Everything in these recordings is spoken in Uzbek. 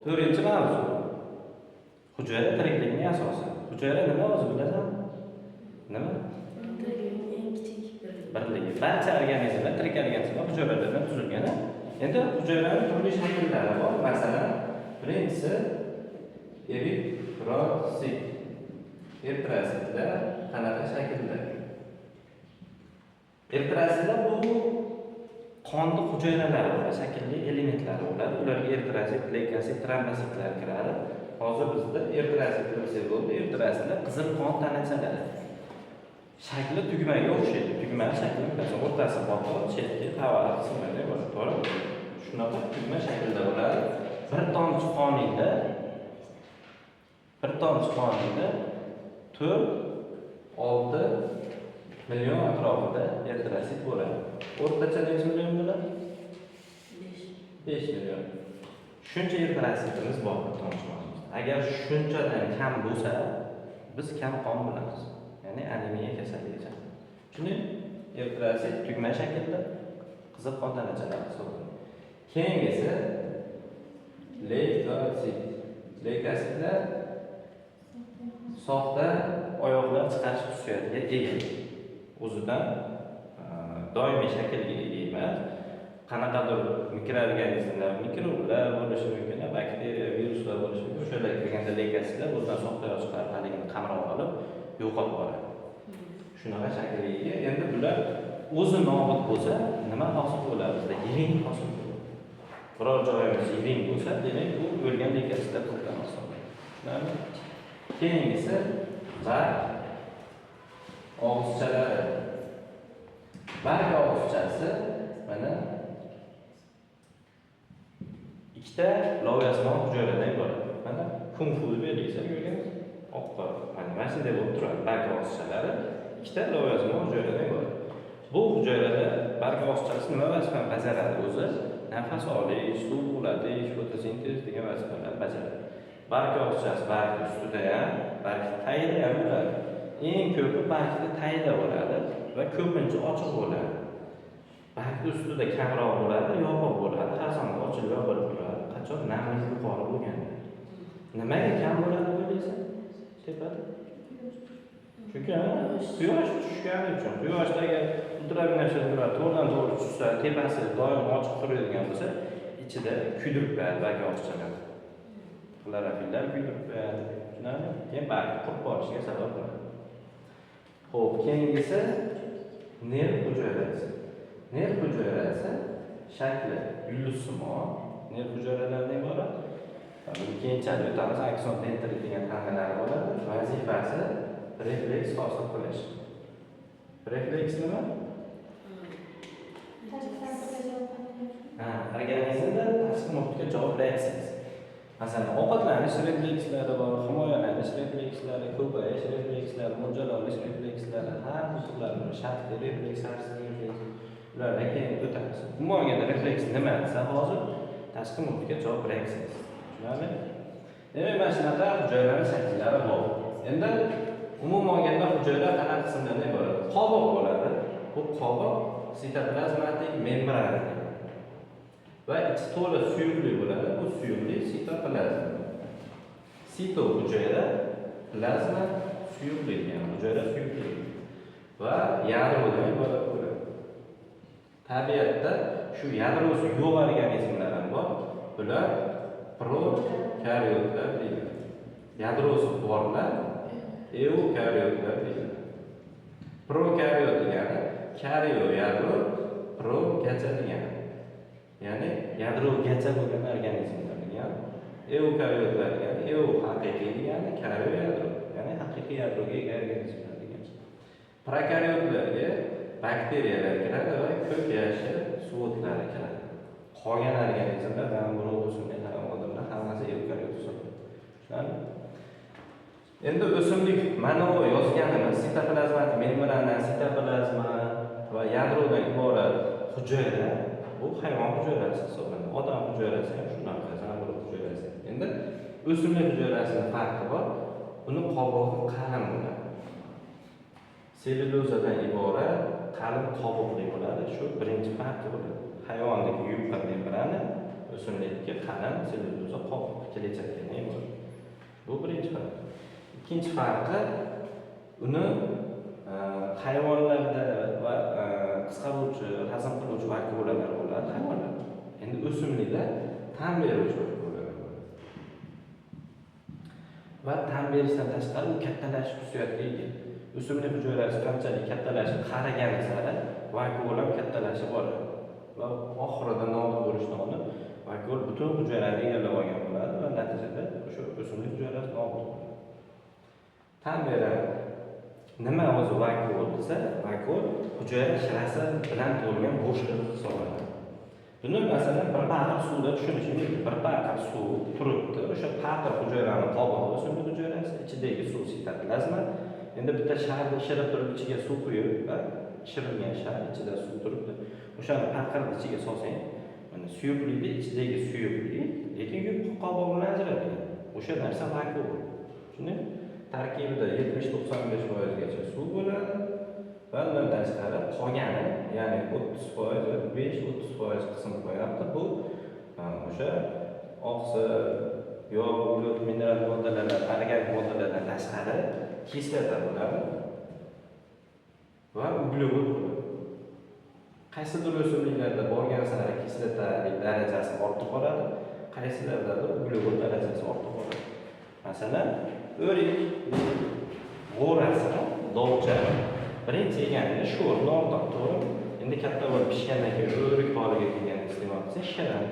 To'rtinchi mavzu. Hujra tiriklikning asosi. Hujra nima o'zi bilasan? Nima? Eng kichik Birligi. Barcha organizmlar, tirik organizmlar hujralardan tuzilgan. Endi hujralarning turli shakllari bor. Masalan, birinchisi eritrosit. Eritrositlar qanaqa shaklda? Eritrositlar bu qonni hujayralari va shaklli elementlari bo'ladi. Ularga eritrosit, leykosit, trombositlar kiradi. Hozir bizda eritrosit bilsak bo'ldi. Eritrositlar qizil qon tanachalari. Shakli tugmaga o'xshaydi. Tugma shakli bilasan, o'rtasi botqoq, chetki qavala qismida bo'ladi. To'g'ri? Shunaqa tugma shaklda bo'ladi. Bir tomchi qoningda 4-6 million atrofida eritrosit bo'ladi. O'rtacha necha million bo'ladi? 5 million. Shuncha eritrositimiz bor tomchilarimizda. Agar shunchadan kam bo'lsa, biz kam qon bo'lamiz. Ya'ni anemiya kasalligi chiqadi. Shunday eritrosit tugma shaklda qizil qon tanachalari hisoblanadi. Keyingisi leykosit. Leykositlar soxta oyoqlar chiqarish xususiyatiga ega. O'zidan doimiy shaklga ega emas. Qanaqadir mikroorganizmlar, mikroblar bo'lishi mumkin, bakteriya, viruslar bo'lishi mumkin. O'shalar kirganda leykositlar o'zidan soxta oyoq chiqarib, haligini qamrab olib, yo'qotib yuboradi. Shunaqa shaklga ega. Endi bular o'zi nobud bo'lsa, nima hosil bo'ladi? Bizda yiring hosil bo'ladi. Biror joyimiz yiring bo'lsa, demak bu o'lgan leykositlar to'planib hisoblanadi. Keyingisi barg og'izchalari. Barg og'izchasi mana ikkita lovyasmon hujayradan iborat. Mana kung fu belgisi ko'rdingizmi? Oq-qora. Mana shunday bo'lib turadi. Barg og'izchalari ikkita lovyasmon hujayradan iborat. Bu hujayrada barg og'izchasi nima vazifani bajaradi o'zi? Nafas olish, suv ulatish, fotosintez degan vazifalarni bajaradi. Barg og'izchasi barg ustida ham, barg tagida ham bo'ladi. Eng ko'pi bargda tagida bo'ladi va ko'pincha ochiq bo'ladi. Barg ustida kamroq bo'ladi, yopiq bo'ladi, har zamon ochilib yopilib turadi. Qachon namlik yuqori bo'lganda. Nimaga kam bo'ladi deysan? Tepada. Chunki quyosh tushgani uchun, quyoshdagi ultraviolet nurlar to'g'ridan-to'g'ri tushsa, tepasi doim ochiq turadigan bo'lsa, ichida kuydirib qo'yadi barg og'izchalar. Xlorofillar kuydirib qo'yadi. Shunami? Keyin barg qurib borishiga sabab bo'ladi. Xo'p, keyingisi nerv hujayrasi. Nerv hujayrasi shakli yulduzsimon nerv hujayralaridan iborat. Keyinchalik o'tamiz, akson dendrit degan tangalar bo'ladi. Vazifasi refleks hosil qilish. Refleks nima? Organizmda tashqi muhitga javob reaksiyasi. Masalan, ovqatlanish reflekslari bor, himoyalanish reflekslari, ko'payish reflekslari, mo'ljal olish reflekslari, har turlari, shartli refleks, shartsiz refleks. Ularga keyin o'tamiz. Umuman olganda refleks nima desa, hozir tashqi muhitga javob reaksiyasi. Tushunarli? Demak, mana shunaqa hujayralar shakllari bor. Endi umuman olganda hujayralar qanaqa qismlardan iborat? Qobiq bo'ladi. Bu qobiq sitoplazmatik membrana. Va ichi to'la suyuqlik bo'ladi. Bu suyuqlik sitoplazma. Sito hujayra, plazma suyuqlik, ya'ni hujayra suyuqlik. Va yadrodan iborat bo'ladi. Tabiatda shu yadrosi yo'q organizmlar ham bor. Bular prokaryotlar deyiladi. Yadrosi borlar eukaryotlar deyiladi. Prokaryot degani karyo yadro, pro gacha degani. Ya'ni yadrogacha bo'lgan organizmlar degani. Eukaryotlar degani eu haqiqiy degani, karyo yadro, ya'ni haqiqiy yadroga ega organizmlar degani. Prokaryotlarga bakteriyalar kiradi va ko'p yashil suvotlar kiradi. Qolgan organizmlar biroq o'simlik odamlar hammasi eukaryot hisoblanadi. Tushunarli? Endi o'simlik mana bu yozganimiz sitoplazmatik membrana, sitoplazma va yadrodan iborat hujayra bu hayvon hujayrasi hisoblanadi. Odam hujayrasi ham shunaqa, zamburug' hujayrasi. Endi o'simlik hujayrasining farqi bor. Uni qobig'i qalin bo'ladi. Sellyulozadan iborat qalin qobiqli bo'ladi. Shu birinchi farqi bo'ladi. Hayvondagi yupqa membrana, o'simlikka qalin sellyuloza qoq kletchatkaning bo'ladi. Bu birinchi farq. Ikkinchi farqi uni hayvonlarda va qisqaruvchi, hazm qiluvchi vakuolalar bo'ladi hayvonlar. Endi o'simlikda ta'm beruvchi vakuolalar bo'ladi. Va ta'm berishdan tashqari u kattalash xususiyatiga ega. O'simlik hujayrasi qanchalik kattalashib qaragani sari vakuol ham kattalashib boradi. Va oxirida nobud bo'lishdan oldin vakuol butun hujayralarni egallab olgan bo'ladi va natijada o'sha o'simlik hujayrasi nobud bo'ladi. Ta'm beradi. Nima o'zi vakuol desa, vakuol hujayra shirasi bilan to'lgan bo'shliq hisoblanadi. Buni masalan bir paqir suvda tushunishingiz mumkin. Bir paqir suv turibdi. O'sha paqir hujayrani qobig'i o'simlik hujayrasi, ichidagi suv sitoplazma. Endi bitta sharni ishirib turib ichiga suv quyib, ishirilgan shar ichida suv turibdi. O'shani paqirni ichiga solsang, mana suyuqlikni ichidagi suyuqlik, lekin yupqa qobiq bilan ajralgan. O'sha narsa vakuol. Shuni tarkibida 70-95% gacha suv bo'ladi. Va undan tashqari qolgani, ya'ni 30%, 5-30% qism qo'yapti. Bu o'sha oqsil, yog', uglot, mineral moddalar, organik moddalardan tashqari kislota bo'ladi va uglevod bo'ladi. Qaysidir o'simliklarda borgan sari kislotalik darajasi ortib boradi, qaysilarda uglevod darajasi ortib boradi. Masalan, o'rik g'o'rasi, dovcha birinchi yeganida sho'r nordoq to'g'ri. Endi katta bo'lib pishgandan keyin o'rik holiga kelgan iste'mol qilsa shirin.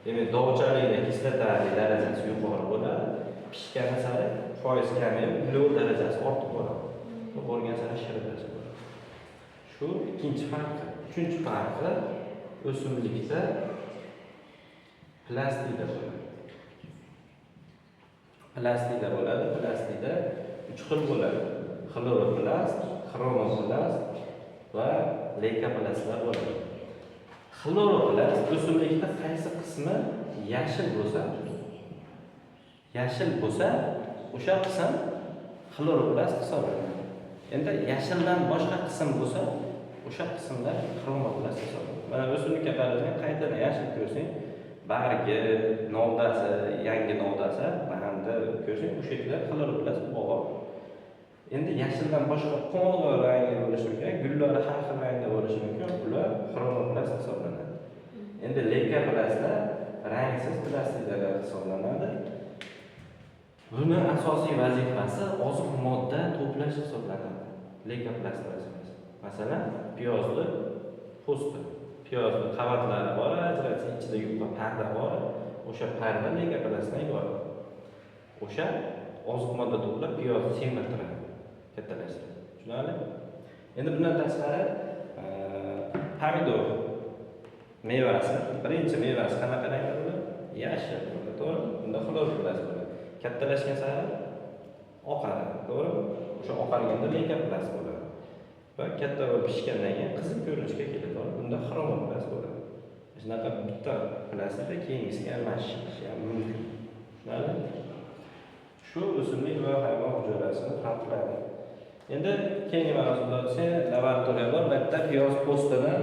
Demak, dovchalikda kislotalik darajasi yuqori bo'ladi. Pishgani sari foiz kamayib, uglevod darajasi ortib boradi. Bu bo'lgan sari shirinlashib boradi. Shu ikkinchi farqi. Uchinchi farqi o'simlikda plastikda bo'ladi. Plastikda 3 xil bo'ladi. Xloroplast, xromoplast va leykoplastlar bo'ladi. Xloroplast o'simlikda qaysi qismi yashil bo'lsa, o'sha qism xloroplast hisoblanadi. Endi yashildan boshqa qism bo'lsa, o'sha qismlar xromoplast hisoblanadi. Mana o'simlikka qarasang, qaytadan yashil ko'rsang, bargi, novdasi, yangi novdasi, bandi ko'rsang, o'sha yerda xloroplast bor. Endi yashildan boshqa qo'ng'ir rangli bo'lishi mumkin, gullari har xil rangda bo'lishi mumkin, bular xromoplast hisoblanadi. Endi leykoplastlar rangsiz plastiklar hisoblanadi. Buni asosiy vazifasi oziq modda to'plash hisoblanadi. Leykoplast vazifasi. Masalan, piyozli po'sti. Piyozni qavatlari bor, ajratsa ichida yupqa parda bor. O'sha parda leykoplastdan iborat. O'sha oziq modda to'plab piyozni semirtiradi, kattalashtiradi. Tushunarlimi? Endi bundan tashqari pomidor mevasi, birinchi mevasi qanaqa rangda bo'ladi? Yashil bo'ladi, to'g'ri? Bunda xloroplast bo'ladi. Kattalashgan sari oqadi, to'g'ri? O'sha oqarganda leykoplast bo'ladi. Va katta bo'lib pishgandan keyin qizil ko'rinishga keladi. Bunda xromoplast bo'ladi. Shunaqa bitta plastikda keyingisiga almashish ham mumkin. Tushunarlimi? Shu o'simlik va hayvon hujayrasini farqlari. Endi keyingi mavzuda laboratoriya bor. Bitta piyoz postini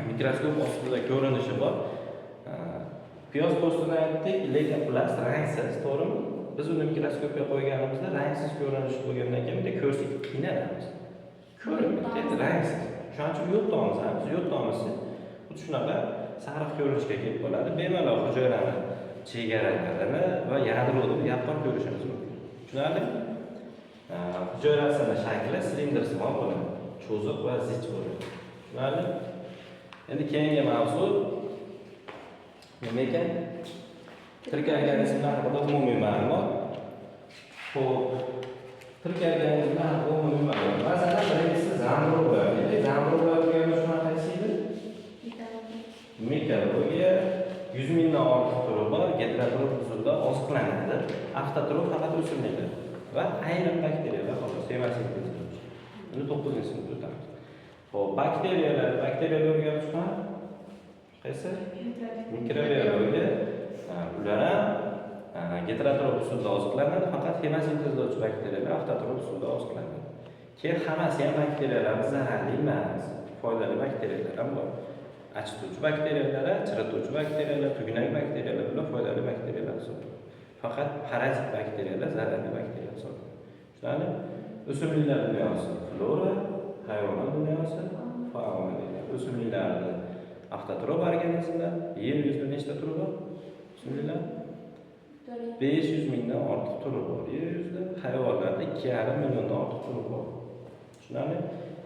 mikroskop ostida ko'rinishi bor. Piyoz postini aytdik, leykoplast rangsiz, to'g'rimi? Biz uni mikroskopga qo'yganimizda rangsiz ko'rinishi bo'lgandan keyin bitta ko'rsak qiynalamiz. Ko'rinmaydi, rangsiz. Shuning uchun yo'qtamiz. Xuddi shunaqa sariq ko'rinishga kelib qoladi. Bemalol hujayrani chegaralarini va yadroni yaqqol ko'rishimiz mumkin. Tushunarlimi? Hujayrasining shakli silindrsimon bo'ladi, cho'ziq va zich bo'ladi. Tushunarlimi? Endi keyingi mavzu nima ekan? Tirik organizmlar haqida umumiy ma'lumot. Xo'p, tirik organizmlar haqida umumiy ma'lumot. Masalan, birinchisi zamburug'lar. Endi zamburug'larga shunaqa qaysiydi? Mikrobiya 100 mingdan ortiq turi bor, heterotrof usulda oziqlanadi. Avtotrof faqat o'simliklar va ayrim bakteriyalar xolos, semisintez qiluvchi. Uni 9-sinfda o'tamiz. Xo'p, bakteriyalarga chiqma. Qaysi? Mikrobiologiya. Ular ham heterotrof usulda oziqlanadi, faqat hemosintezlovchi bakteriyalar avtotrof usulda oziqlanadi. Keyin hammasi ham bakteriyalar zararli emas, foydali bakteriyalar ham bor. achituvchi bakteriyalar, chirituvchi bakteriyalar, tugnak bakteriyalar bular foydali bakteriyalar hisoblanadi. Faqat parazit bakteriyalar zararli bakteriyalar hisoblanadi. Tushunarli? O'simliklar dunyosi flora, hayvonot dunyosi fauna deyiladi. O'simliklarni avtotrof organizmlar, yer yuzida nechta turi bor? O'simliklar 500 mingdan ortiq turi bor. Yer yuzida hayvonlarda 2,5 milliondan ortiq turi bor. Tushunarli?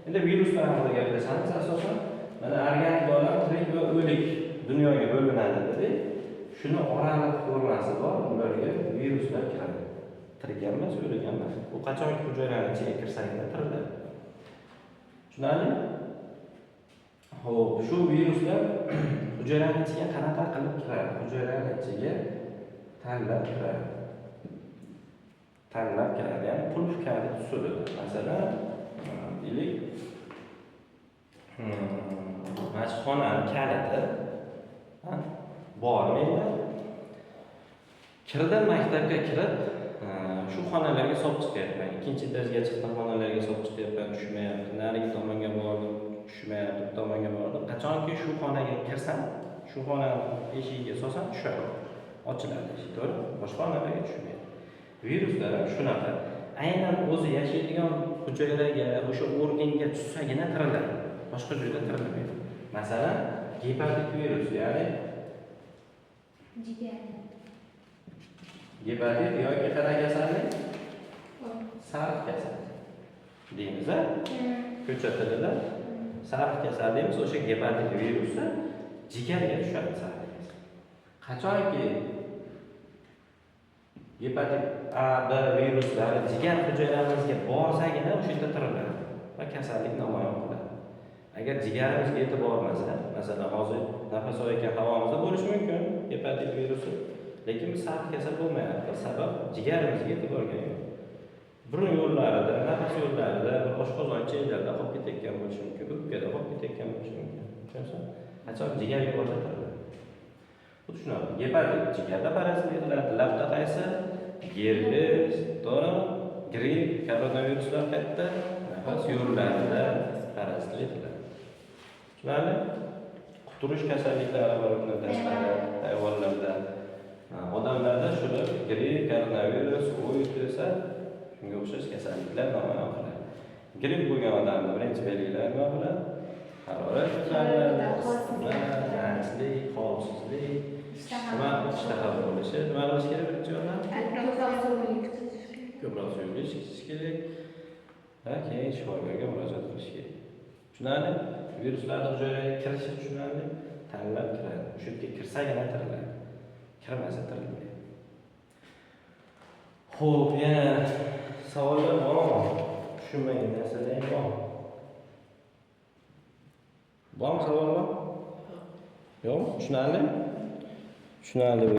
Endi viruslar haqida gapirsangiz asosan mana organizmlar tirik va o'lik dunyoga bo'linadi dedik. Shuni oraliq formasi bor, ularga viruslar kiradi. Tirik emas, o'lik emas. U qachonki hujayraning ichiga kirsagina tiriladi. Tushunarli? Xo'p, shu viruslar hujayraning ichiga qanaqa qilib kiradi? Hujayraning ichiga tanlab kiradi. Tanlab kiradi, ya'ni qulf kabi tusiladi. Masalan, deylik, mashxonani kaliti bor menda. Kirdim maktabga kirib, shu xonalarga solib chiqyapman. Ikkinchi etajga chiqdim, xonalarga solib chiqyapman, tushmayapti. Narigi tomonga bordim, tushmayapti, bu tomonga bordim. Qachonki shu xonaga kirsam, shu xonani eshigiga solsam tushadi. Ochiladi eshik, to'g'ri? Boshqa xonalarga tushmaydi. Viruslar ham shunaqa. Aynan o'zi yashaydigan hujayraga, o'sha organga tushsagina tiriladi. Boshqa joyda tirilmaydi. Masalan, gepatit virus, ya'ni gepatit yoki qanaqa kasallik? Sariq kasallik. Deymiz, a? Ko'cha tilida sariq kasal deymiz, o'sha gepatit virusi jigarga tushadi sariq kasal. Qachonki gepatit A, B viruslari jigar hujayramizga borsagina o'sha yerda tiriladi va kasallik namoyon qiladi. Agar jigarimizga yetib bormasa, masalan, hozir nafas olayotgan havomizda bo'lishi mumkin gepatit virusi, lekin biz sariq kasal bo'lmayapti. Sabab jigarimizga yetib borgani yo'q. Burun yo'llarida, nafas yo'llarida, oshqozon chellarida qolib ketayotgan bo'lishi mumkin, o'pkada qolib ketayotgan bo'lishi mumkin. Tushunsiz? Qachon jigarga borsa tiriladi. Bu tushunarli. Gepatit jigarda parazitlik qiladi. Labda qaysi? Gerpes, to'g'ri? Gripp, koronaviruslar qayerda? Nafas yo'llarida parazitlik qiladi. Tushunarli? Quturish kasalliklari bor bundan tashqari hayvonlarda. Odamlarda shular gripp, koronavirus, o'yit esa shunga o'xshash kasalliklar namoyon qiladi. Gripp bo'lgan odamda birinchi belgilar nima bo'ladi? Harorat ko'tariladi, achlik, holsizlik, ishtaha bo'lishi. Nima qilish kerak birinchi o'rinda? Ko'proq suyuqlik ichish kerak. Keyin shifokorga murojaat qilish kerak. Tushunarli? Viruslarning hujayraga kirishi tushunarli? Tanlab kiradi. O'sha yerga kirsagina tiriladi. Kirmasa tirilmaydi. Xo'p, yana savollar bormi? Tushunmagan narsalar bormi? Bormi savollar? Yo'q, tushunarli? Tushunarli.